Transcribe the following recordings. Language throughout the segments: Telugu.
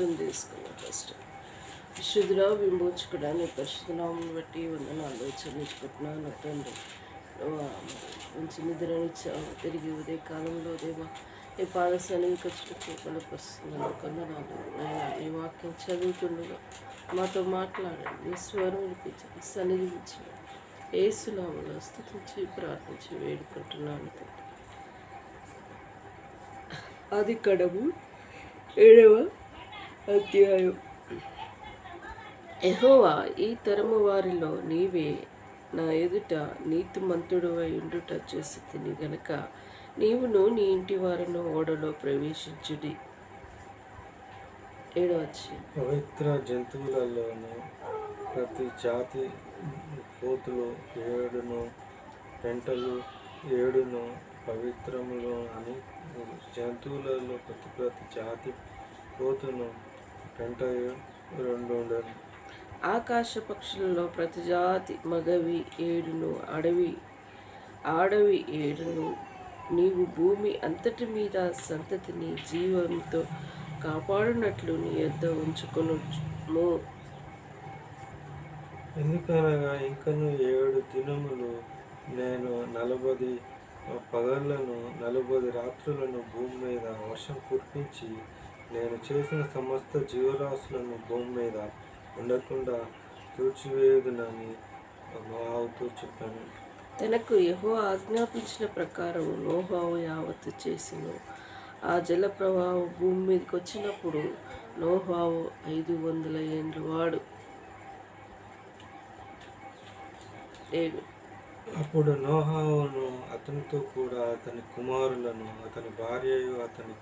ప్రార్థన చేసుకున్నాం. ఫస్ట్ పరిశుద్ధుడా విమోచకుడా నీ పరిశుద్ధ నామమును బట్టి వందనాలు చెల్లించుకుంటున్నాను తండ్రి. మంచి నిద్రనిచ్చావు. తిరిగి ఉదయ కాలంలో దేవా ఈ పాద సన్నిధికి వచ్చినప్పుడు బలపరుస్తున్నాను. కొందనాలు నేను ఈ వాక్యం చదువుతుండగా మాతో మాట్లాడండి. నీ స్వరం వినిపించండి. సన్నిధి ఇచ్చి ఏసునామములో స్తుతించి ప్రార్థించి వేడుకుంటున్నాను తండ్రి. ఆదికాండము 7వ అధ్యాయం. యెహోవా, ఈ తరము వారిలో నీవే నా ఎదుట నీతిమంతుడవై ఉండుట చూసితిని గనుక నీవును నీ ఇంటి వారును ఓడలో ప్రవేశించుడి. 7వ పవిత్ర జంతువులలోను ప్రతి జాతి పోతులు 7ను, పెంటలు 7ను, పవిత్రములు అని జంతువులలో ప్రతి జాతి పోతును పెంట 2 ఉండను. ఆకాశ పక్షులలో ప్రతి జాతి మగవి 7ను, ఆడవి 7ను. నీవు భూమి అంతటి మీద సంతతిని జీవంతో కాపాడునట్లు నీ యొద్ద ఉంచుకొనుము. ఎందుకనగా ఇంకను 7 దినములు నేను 40 పగళ్లను 40 రాత్రులను భూమి మీద వర్షం కురిపించి నేను చేసిన సమస్త జీవరాశులను భూమి మీద ఉండకుండా తూర్చివేయుదునని నోవాహుతో చెప్పాను. తనకు యెహోవా ఆజ్ఞాపించిన ప్రకారం నోవాహు యావత్తు చేసెను. ఆ జల ప్రవాహం భూమి మీదకి వచ్చినప్పుడు నోవాహు 500 ఏండ్ల వాడు. 7. అప్పుడు నోవాహును అతనితో కూడా అతని కుమారులను అతని భార్యయు అతని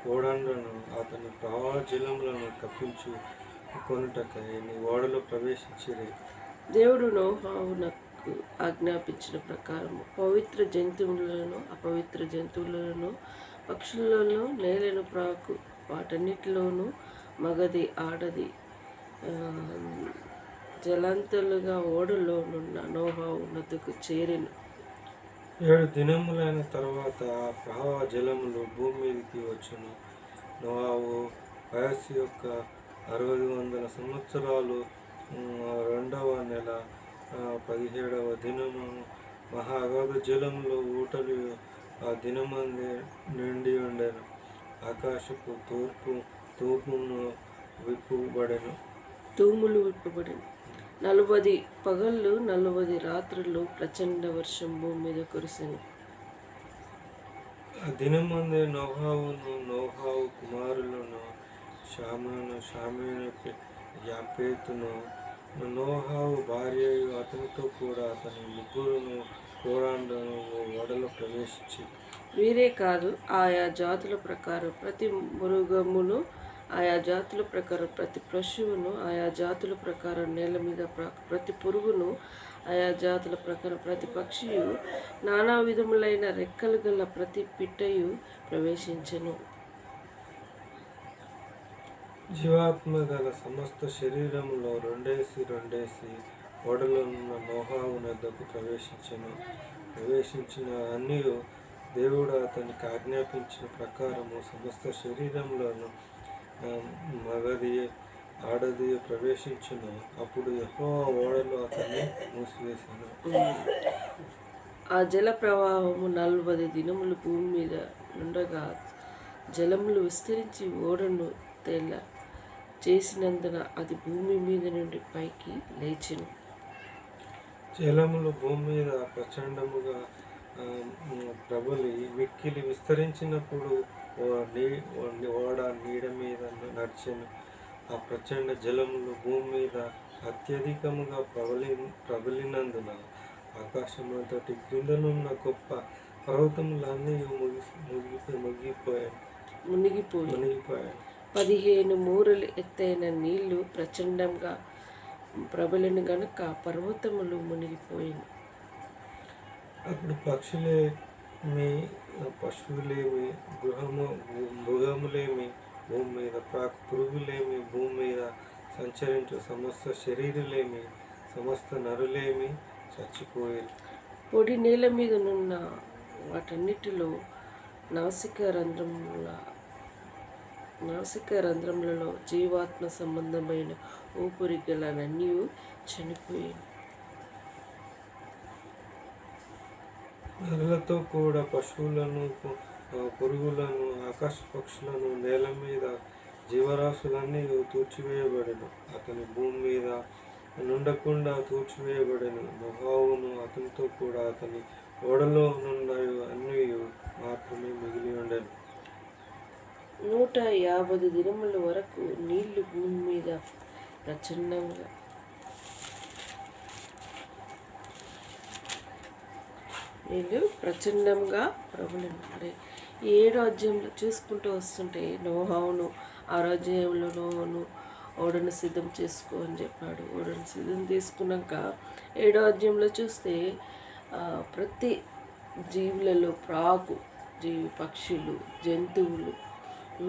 కోడండ్లను అతని ప్రవాహ జలములను తప్పించు కొనుటకై నీ ఓడలో ప్రవేశించిరి. దేవుడు నోవాహునకు ఆజ్ఞాపించిన ప్రకారం పవిత్ర జంతువులను అపవిత్ర జంతువులను పక్షులలో నేలను ప్రాకు వాటన్నిటిలోనూ మగది ఆడది జలంతులుగా ఓడలోనున్న నోవాహు నొద్దకు చేరెను. 7 దినములైన తర్వాత ఆ ప్రవాహ జలములు భూమి మీదకి వచ్చును. నోవాహు వయస్సు యొక్క 600 సంవత్సరాలు. 2వ నెల 17వ దినము మహా అగాధ జలములో ఊటలు ఆ దినమందే నిండి ఉండెను. ఆకాశపు తూములు విప్పబడెను. 40 పగళ్ళు 40 రాత్రులు ప్రచండ వర్షం భూమి మీద కురిసెను. ఆ దినమందే నోవాహు కుమారులను షామీను యాపేతును నోవాహు భార్యయు అతనితో కూడా అతని 3 కోడండ్లను ఓడలో ప్రవేశించి. వీరే కాదు, ఆయా జాతుల ప్రకారం ప్రతి మృగమును, ఆయా జాతుల ప్రకారం ప్రతి పశువును, ఆయా జాతుల ప్రకారం నేల మీద ప్రతి పురుగును, ఆయా జాతుల ప్రకారం ప్రతి పక్షియు, నానా విధములైన రెక్కలు గల ప్రతి పిట్టయు ప్రవేశించెను. జీవాత్మ గల సమస్త శరీరములో 2 ఓడలో ఉన్న నోవాహు నొద్దకు ప్రవేశించిన అన్నీ దేవుడు అతనికి ఆజ్ఞాపించిన ప్రకారము సమస్త శరీరంలోను మగది ఆడది ప్రవేశించును. అప్పుడు యెహోవా ఓడలో అతన్ని మూసివేశాను. ఆ జల ప్రవాహము 40 దినములు భూమి మీద ఉండగా జలములు విస్తరించి ఓడను తెల్ల చేసినందున అది భూమి మీద నుండి పైకి లేచెను. జలములు భూమి మీద ప్రచండముగా ప్రబలి మిక్కిలి విస్తరించినప్పుడు ఓడ నీడ మీద నడిచెను. ఆ ప్రచండ జలములు భూమి మీద అత్యధికముగా ప్రబలినందున ఆకాశమంతటి క్రిందనున్న గొప్ప పర్వతములన్నీ మునిగిపోయాయి. 15 మూరలు ఎత్తైన నీళ్లు ప్రచండంగా ప్రబలిన గనుక పర్వతములు మునిగిపోయాయి. అప్పుడు పశువులేమి మృగములేమి భూమి మీద పురుగులేమి భూమి మీద సంచరించు సమస్త శరీరులేమి సమస్త నరులేమి చచ్చిపోయారు. పొడి నేల మీద నున్న వాటన్నిటిలో నాసిక రంధ్రముల నాసిక రంధ్రములలో జీవాత్మ సంబంధమైన ఊపిరిగలనన్నీ చనిపోయాను. నరులతో కూడా పశువులను, పురుగులను, ఆకాశ పక్షులను, నేల మీద జీవరాశులన్నీ తూర్చివేయబడెను. అతని భూమి మీద నుండకుండా తూర్చివేయబడెను. నోహవును అతనితో కూడా అతని ఓడలో నుండి అన్నీ మాత్రమే మిగిలి ఉండెను. 150 దినముల వరకు నీళ్లు భూమి మీద ప్రచండంగా ప్రబలను. మరి 7వ అధ్యాయంలో చూసుకుంటూ వస్తుంటే నోహవును, 6వ అధ్యాయంలో నోహును ఓడను సిద్ధం చేసుకో అని చెప్పాడు. ఓడను సిద్ధం చేసుకున్నాక 7వ అధ్యాయంలో చూస్తే ప్రతి జీవులలో పక్షులు, జంతువులు,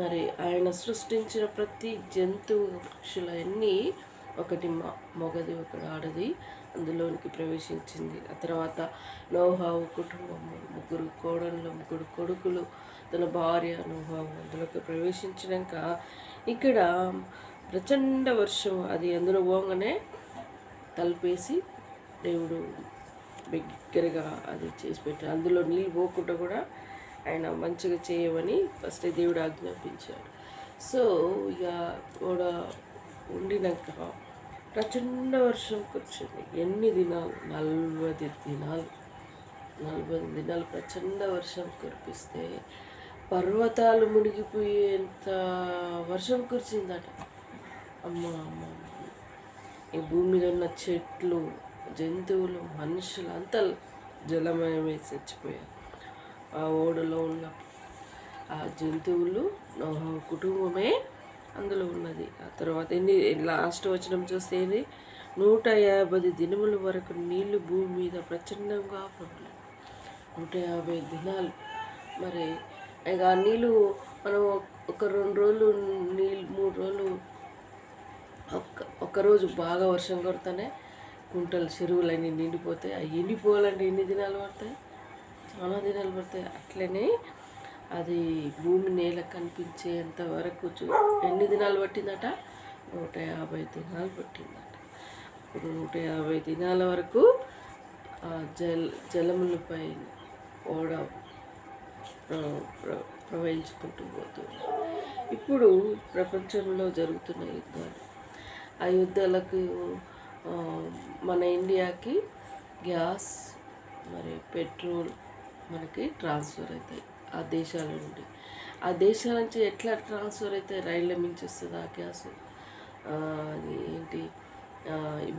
మరి ఆయన సృష్టించిన ప్రతి జంతువు పక్షులన్నీ ఒకటి మొగది ఒకటి ఆడది అందులోనికి ప్రవేశించింది. ఆ తర్వాత నోహవు కుటుంబము, 3 కోడళ్ళు, 3 కొడుకులు, తన భార్య నోహవు అందులోకి ప్రవేశించినాక ఇక్కడ ప్రచండ వర్షం అది అందులో పోగానే తలుపేసి దేవుడు బిగ్గరగా అది చేసి పెట్టాడు. అందులో నీళ్ళు పోకుండా కూడా ఆయన మంచిగా చేయమని ఫస్ట్ దేవుడు ఆజ్ఞాపించాడు. సో ఇక కూడా ఉండినాక ప్రచండ వర్షం కురిచింది. ఎన్ని దినాలు? 40 దినాలు. 40 దినాలు ప్రచండ వర్షం కురిపిస్తే పర్వతాలు మునిగిపోయేంత వర్షం కురిచిందట. అమ్మ అమ్మ, ఈ భూమి మీద ఉన్న చెట్లు, జంతువులు, మనుషులు అంతా జలమయమే చచ్చిపోయారు. ఆ ఓడలో ఉన్న ఆ జంతువులు నోహవు కుటుంబమే అందులో ఉన్నది. ఆ తర్వాత లాస్ట్ వచనం చూస్తే 150 దినముల వరకు నీళ్లు భూమి మీద ప్రచండంగా ప్రబలెను. 150 దినాలు. మరి ఇక నీళ్ళు మనం ఒక 2 రోజులు నీళ్ళు 3 రోజులు ఒక్కరోజు బాగా వర్షం కొడితేనే కుంటలు చెరువులన్నీ నిండిపోతాయి. అవి ఎండిపోవాలంటే ఎన్ని దినాలు పడతాయి? చాలా దినాలు పడతాయి. అట్లనే అది భూమి నేల కనిపించేంత వరకు ఎన్ని దినాలు పట్టిందట? 150 దినాలు పట్టిందట. ఇప్పుడు 150 దినాల వరకు జలములపై ఓడ ప్రవహించుకుంటూ పోతుంది. ఇప్పుడు ప్రపంచంలో జరుగుతున్న యుద్ధాలు, ఆ యుద్ధాలకు మన ఇండియాకి గ్యాస్ మరి పెట్రోల్ మనకి ట్రాన్స్ఫర్ అవుతాయి ఆ దేశాల నుండి. ఆ దేశాల నుంచి ఎట్లా ట్రాన్స్ఫర్ అయితే రైళ్ళ మించి వస్తుందా గ్యాస్? అది ఏంటి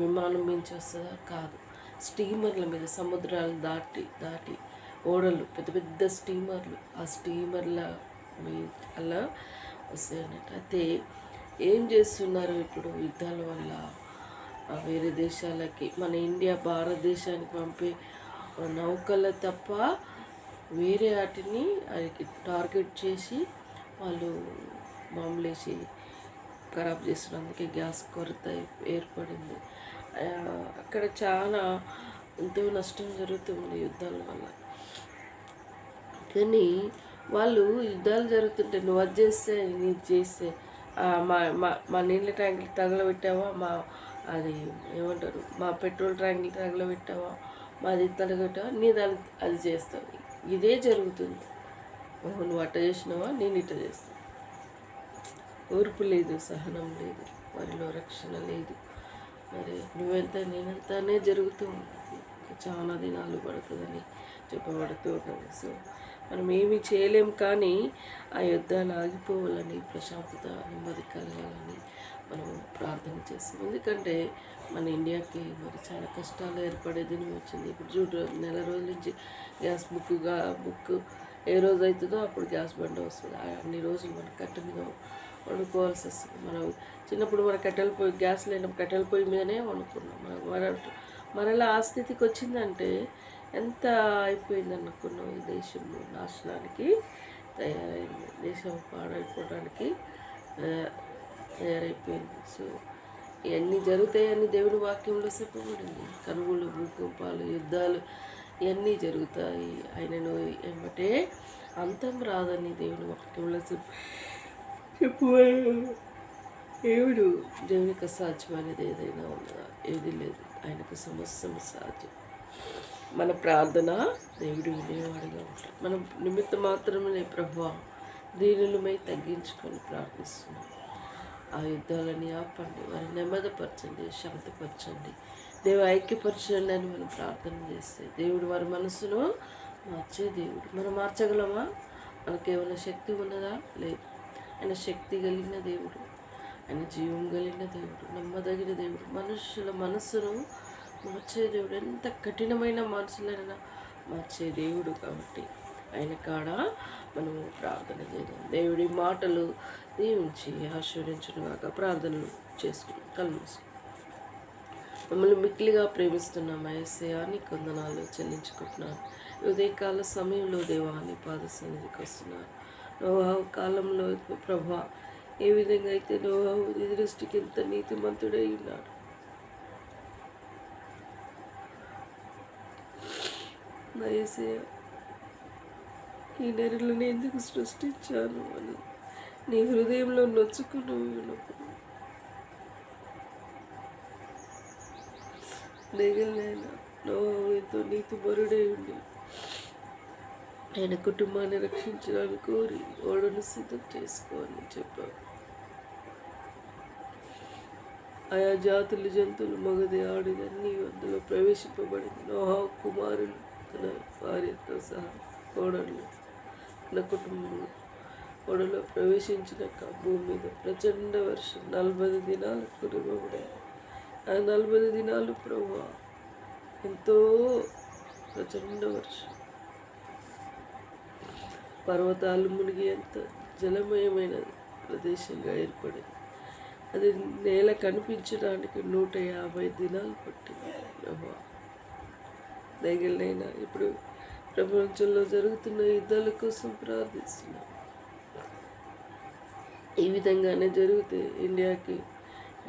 విమానం మించి వస్తుందా? కాదు. స్టీమర్ల మీద సముద్రాలు దాటి ఓడలు, పెద్ద పెద్ద స్టీమర్లు, ఆ స్టీమర్ల అలా వస్తాయన్నట్టు. అయితే ఏం చేస్తున్నారు ఇప్పుడు యుద్ధాల వల్ల? వేరే దేశాలకి మన ఇండియా భారతదేశానికి పంపే నౌకల తప్ప వేరే వాటిని అది టార్గెట్ చేసి వాళ్ళు బాంబులేసి ఖరాబ్ చేస్తున్నందుకే గ్యాస్ కొరత ఏర్పడింది. అక్కడ చాలా ఎంతో నష్టం జరుగుతుంది యుద్ధాల వల్ల. కానీ వాళ్ళు యుద్ధాలు జరుగుతుంటే నువ్వు అది చేస్తే నీది చేస్తే మా నీళ్ళ ట్యాంకులు తగలబెట్టావా, అది ఏమంటారు మా పెట్రోల్ ట్యాంకులు తగలబెట్టావా, మాది తగలబెట్టావా, నీ దాన్ని అది చేస్తావు. ఇదే జరుగుతుంది. నువ్వు అట్ట చేసినావా, నేను ఇట్ట చేస్తాను. ఓర్పు లేదు, సహనం లేదు, వారిలో రక్షణ లేదు. మరి నువ్వెంత నేనంతానే జరుగుతూ ఉంటుంది. చాలా దినాలు పడుతుందని చెప్పబడుతూ ఉంటుంది. సో మనం ఏమీ చేయలేం. కానీ ఆ యుద్ధాలు ఆగిపోవాలని, ప్రశాంతత నెమ్మది కలగాలని మనం ప్రార్థన చేస్తాం. ఎందుకంటే మన ఇండియాకి మరి చాలా కష్టాలు ఏర్పడే దినం వచ్చింది. ఇప్పుడు చూడు, నెల రోజుల నుంచి గ్యాస్ బుక్ ఏ రోజు అవుతుందో అప్పుడు గ్యాస్ బండ వస్తుంది. అన్ని రోజులు మన కట్టె మీద వండుకోవాల్సి వస్తుంది. మనం చిన్నప్పుడు మన గ్యాస్ లేనప్పుడు కట్టెల పొయ్యి మీదనే వండుకున్నాం. మరలా ఆ స్థితికి వచ్చిందంటే ఎంత అయిపోయింది అనుకున్నాం. ఈ దేశంలో నాశనానికి తయారైంది, దేశం పాడైపోవడానికి తయారైపోయింది. సో ఇవన్నీ జరుగుతాయని దేవుని వాక్యంలో చెప్పబడింది. కరువులు, భూకంపాలు, యుద్ధాలు ఇవన్నీ జరుగుతాయి. ఆయనను ఏమంటే అంతం రాదని దేవుని వాక్యంలో ఇప్పుడు దేవుడు దేవునికి అసాధ్యమైనది ఏదైనా ఉన్నదా? ఏది లేదు. ఆయనకు సమస్తం సాధ్యం. మన ప్రార్థన దేవుడు వినేవాడుగా ఉంటాడు. మనం నిమిత్త మాత్రమే ప్రభువా దీనులమై తగ్గించుకొని ప్రార్థిస్తున్నాం. ఆ యుద్ధాలని ఆపండి, వారిని నెమ్మదిపరచండి, శాంతపరచండి, దేవుడు ఐక్యపరచండి అని మనం ప్రార్థన చేస్తే దేవుడు వారి మనసులో మార్చే దేవుడు. మనం మార్చగలమా? మనకేమైనా శక్తి ఉన్నదా? లేదు. ఆయన శక్తి కలిగిన దేవుడు, ఆయన జీవం కలిగిన దేవుడు, నమ్మదగిన దేవుడు, మనుషుల మనసును మార్చే దేవుడు. ఎంత కఠినమైన మనసులైనా మార్చే దేవుడు. కాబట్టి ఆయన కాడ మనము ప్రార్థన చేద్దాం. దేవుడి మాటలు దీవించి ఆశీర్వదించుగాక. ప్రార్థనలు చేసుకున్నాం. కలుసు మమ్మల్ని మిక్కిలిగా ప్రేమిస్తున్నాం యేసయ్యా, నీకు వందనాలు చెల్లించుకుంటున్నాను. ఉదయకాల సమయంలో దేవాన్ని పాద సన్నిధికి వస్తున్నాను. నోవాహు కాలంలో ప్రభా ఏ విధంగా అయితే నోవాహు నీ దృష్టికి ఎంత నీతిమంతుడై ఉన్నాడు. నా యేసయ్యా, ఈ నెరలను ఎందుకు సృష్టించాను అని నీ హృదయంలో నొచ్చుకుని ఉన్నప్పుడు లేగలైనా నోవాహు ఎంతో నీతిపరుడై ఉండి ఆయన కుటుంబాన్ని రక్షించడానికి కోరి ఓడను సిద్ధం చేసుకోవాలని చెప్పారు. ఆయా జాతులు జంతువులు మగది ఆడిది అన్నీ అందులో ప్రవేశింపబడింది. నోవాహు కుమారులు తన భార్యతో సహా ఓడలు తన కుటుంబంలో ఓడలో ప్రవేశించినాక భూమి మీద ప్రచండ వర్షం 40 దినాలు కురివ్వబడాయి. ఆ 40 దినాలు ప్రభువా ఎంతో ప్రచండ వర్షం, పర్వతాలు మునిగి ఎంత జలమయమైన ప్రదేశంగా ఏర్పడింది. అది నేల కనిపించడానికి 150 దినాలు పట్టింది. ప్రభువా దయగలనైనా ఇప్పుడు ప్రపంచంలో జరుగుతున్న యుద్ధాల కోసం ప్రార్థిస్తున్నాం. ఈ విధంగానే జరిగితే ఇండియాకి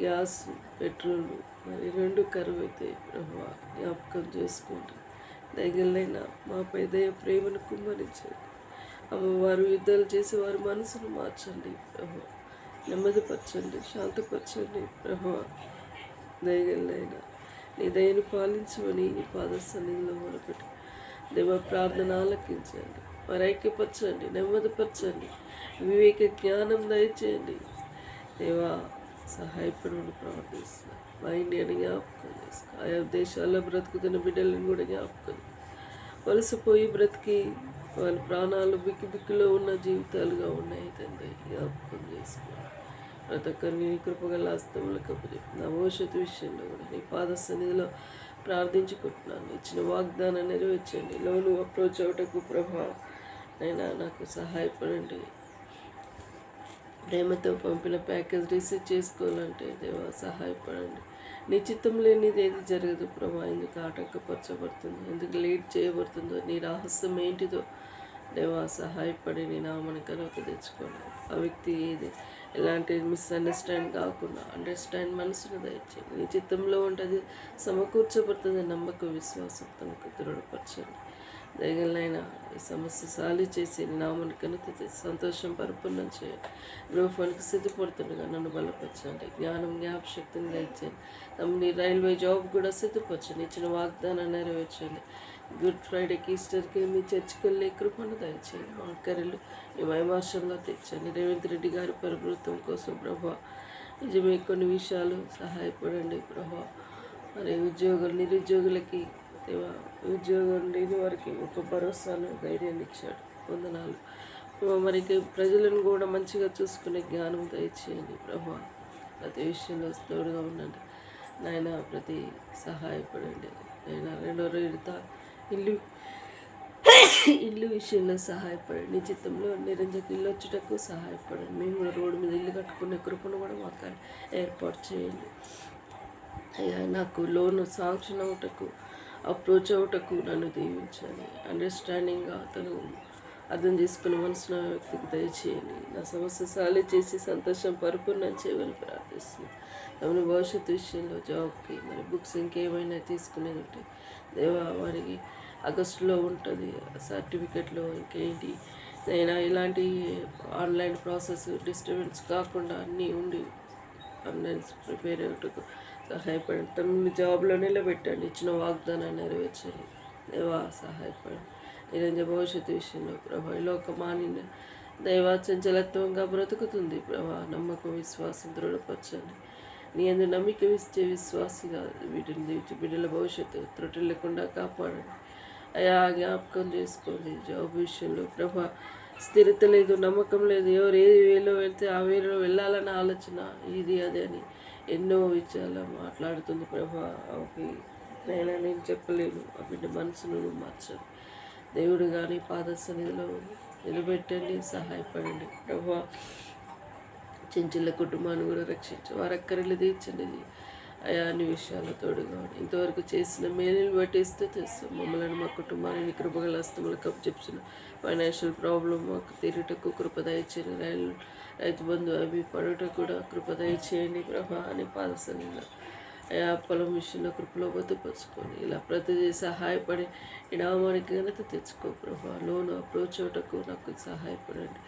గ్యాస్, పెట్రోల్ మరి 2 కరువు అయితే ప్రభువా జ్ఞాపకం చేసుకుంటాం. దయగలనైనా మాపై దయ ప్రేమను కుమ్మరించండి. వారు యుద్ధాలు చేసి వారి మనసును మార్చండి ప్రభువా, నెమ్మదిపరచండి, శాంతపరచండి ప్రభువా. దయగలనైనా నీ దయను పాలించమని నీ పాద సన్నిధిలో మొదలుపెట్టి దేవ ప్రార్థన ఆలకించండి, వారు ఐక్యపరచండి, నెమ్మదిపరచండి, వివేక జ్ఞానం దయచేయండి దేవా. సహాయపడమని ప్రార్థిస్తున్నాను. మా ఇండియాని జ్ఞాపకం చేసుకో. ఆయా దేశాల్లో బ్రతుకుతున్న బిడ్డలను కూడా జ్ఞాపకం. వలసపోయి బ్రతికి వాళ్ళ ప్రాణాలు బిక్కిలో ఉన్న జీవితాలుగా ఉన్నాయి తండ్రి, జ్ఞాపకం చేసుకో. ప్రతి ఒక్కరిని నీ కృపగల హస్తములకు అప్పచెప్పి నా భవిష్యత్తు విషయంలో కూడా నీ పాద సన్నిధిలో ప్రార్థించుకుంటున్నాను. ఇచ్చిన వాగ్దానం నెరవేర్చండి. లోను అప్రోచ్ అవటకు ప్రభా నైనా నాకు సహాయపడండి. ప్రేమతో పంపిన ప్యాకేజ్ రిసీవ్ చేసుకోవాలంటే దేవా సహాయపడండి. నీ చిత్తం లేనిది ఏది జరగదు ప్రభా. ఎందుకు ఆటంకపరచబడుతుందో, ఎందుకు లేట్ చేయబడుతుందో, నీ రహస్యం ఏంటిదో దేవా సహాయపడి నీ నామని కనుక తెచ్చుకోండి. ఆ వ్యక్తి ఏది ఎలాంటి మిస్అండర్స్టాండ్ కాకుండా అండర్స్టాండ్ మనసును దయచేయండి. నీ చిత్తంలో ఉంటుంది సమకూర్చబడుతుంది. నమ్మకం, విశ్వాసం తనకు దృఢపరచండి. దయగలనైనా ఈ సమస్య సాల్వ్ చేసి నామని కనుక సంతోషం పరిపూర్ణం చేయండి. గృహఫోన్కి సిద్ధపడుతుండగా నన్ను బలపరచండి. జ్ఞానం, జ్ఞాపశక్తిని దయచేయండి. నీ రైల్వే జాబ్ కూడా సిద్ధపరచండి. ఇచ్చిన వాగ్దానం నెరవేర్చండి. గుడ్ ఫ్రైడేకి, ఈస్టర్కి మీ చర్చికి వెళ్ళే కృపను దయచేయండి. మా కర్రలు మీ మహిమార్షంలో తెచ్చండి. రేవంత్ రెడ్డి గారి ప్రభుత్వం కోసం ప్రభా నిజమే కొన్ని విషయాలు సహాయపడండి ప్రభా. మరి నిరుద్యోగులకి దేవా ఉద్యోగం లేని వారికి ఒక భరోసాను, ధైర్యాన్ని ఇచ్చాడు. వందనాలు. మరి ప్రజలను కూడా మంచిగా చూసుకునే జ్ఞానం దయచేయండి ప్రభా. ప్రతి విషయంలో తోడుగా ఉండండి నాయన. ప్రతి సహాయపడండి నాయన. 2వ విడత ఇల్లు విషయంలో సహాయపడండి. నీ చిత్తంలో నిరంజకు ఇల్లు వచ్చుటకు సహాయపడండి. మేము కూడా రోడ్డు మీద ఇల్లు కట్టుకునే కృపను కూడా మాకు ఏర్పాటు చేయండి అయ్యా. నాకు లోన్ శాంక్షన్ అవుటకు, అప్రోచ్ అవుటకు నన్ను దీవించండి. అండర్స్టాండింగ్గా అతను అర్థం చేసుకునే మనసున వ్యక్తికి దయచేయండి. నా సమస్య సాల్వ్ చేసి సంతోషం పరిపూర్ణం చేయమని ప్రార్థిస్తున్నాను. తమని భవిష్యత్తు విషయంలో జాబ్కి మరి బుక్స్ ఇంకేమైనా తీసుకునేది ఉంటే దేవా వారికి ఆగస్టులో ఉంటుంది సర్టిఫికెట్లో ఇంకేంటి నేను ఇలాంటి ఆన్లైన్ ప్రాసెస్ డిస్టర్బెన్స్ కాకుండా అన్నీ ఉండి ఆన్లైన్ ప్రిపేర్ అయ్యేటకు సహాయపడండి. తనని జాబ్లో నిలబెట్టండి. ఇచ్చిన వాగ్దానాన్ని నెరవేర్చండి. దేవా సహాయపడండి. నిరంజ భవిష్యత్తు విషయంలో ప్రభా ఈ లోకమానిన దైవ చంచలత్వంగా బ్రతుకుతుంది ప్రభా. నమ్మకం విశ్వాసం దృఢపరచండి. నీ అందు నమ్మిక ఇచ్చే విశ్వాసిగా బిడ్డల భవిష్యత్తు త్రుటిల్లకుండా కాపాడండి. అయా జ్ఞాపకం చేసుకోండి. జాబ్ విషయంలో ప్రభా స్థిరత లేదు, నమ్మకం లేదు. ఎవరు ఏ వేలో వెళ్తే ఆ వేలో వెళ్ళాలన్న ఆలోచన ఇది అదే అని ఎన్నో విషయాలు మాట్లాడుతుంది ప్రభా. అవి నేను చెప్పలేను. ఆ బిడ్డ మనసును మార్చండి. దేవుడు కానీ పాద సన్నిధిలో నిలబెట్టండి, సహాయపడండి ప్రభా. చెంచుల కుటుంబాన్ని కూడా రక్షించి వారి అక్కర్లు తీర్చండి. అయా అన్ని విషయాలు తోడుగా ఇంతవరకు చేసిన మేలుని బట్టి ఇస్తూ తెస్తాం. మమ్మల్ని మా కుటుంబాన్ని కృపగల హస్తములకు అప్పచెప్పిన ఫైనాన్షియల్ ప్రాబ్లం మాకు తీరుటకు కృప దయచేయండి. రైతు బంధు అవి పడుటకు కూడా కృప దయచేయండి ప్రభా అని పాదసన్నిధిలో అయా పొలం విషయంలో కృపలో బతుపరుచుకొని ఇలా ప్రతిదీ సహాయపడి ఈ నామానికి ఘనత తెచ్చుకో ప్రభా. లోన్ అప్రోచ్ అవటకు నాకు సహాయపడండి.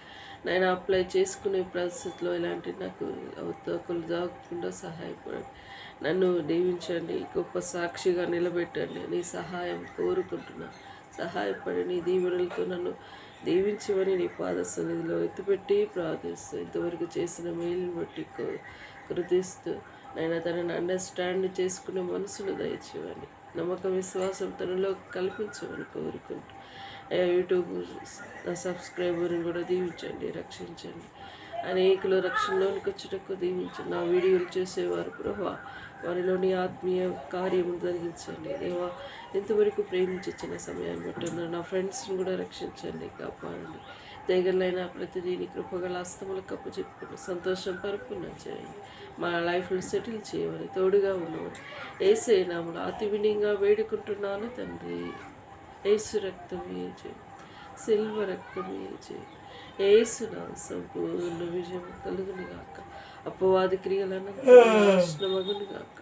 నేను అప్లై చేసుకునే పరిస్థితిలో ఇలాంటి నాకు అవతకులు జాగకుండా సహాయపడండి. నన్ను దీవించండి. గొప్ప సాక్షిగా నిలబెట్టండి. నీ సహాయం కోరుకుంటున్నా. సహాయపడి నీ దీవెనలతో నన్ను దీవించమని నీ పాద సన్నిధిలో ఎత్తుపెట్టి ప్రార్థిస్తూ ఇంతవరకు చేసిన మేలుని బట్టి కృతిస్తూ నైనా తనని అండర్స్టాండ్ చేసుకునే మనసును దయచేయండి. నమ్మకం విశ్వాసం తనలో కల్పించమని కోరుకుంటూ యూట్యూబ్ నా సబ్స్క్రైబర్ని కూడా దీవించండి, రక్షించండి. అనేకులు రక్షణలోనికి వచ్చేటకు దీవించండి. నా వీడియోలు చేసేవారు ప్రభా వారిలోని ఆత్మీయ కార్యము జరిగించండి. దేవా ఎంతవరకు ప్రేమించిన సమయాన్ని బట్టి నా ఫ్రెండ్స్ని కూడా రక్షించండి, కాపాడండి. దగ్గరలైన ప్రతిదీని కృపగల హస్తములకు అప్పచెప్పుకుని సంతోషం పరిపూర్ణం చేయండి. మా లైఫ్లో సెటిల్ చేయమని తోడుగా ఉండమని యేసే నామములో అతి వినయంగా వేడుకుంటున్నాను తండ్రి. యేసు రక్తమే చేయి, సిల్వ రక్తమే చేయి. యేసు నా సంపూర్ణ విజయం కలుగును గాక. అపవాది క్రియలను నాశనమగును గాక.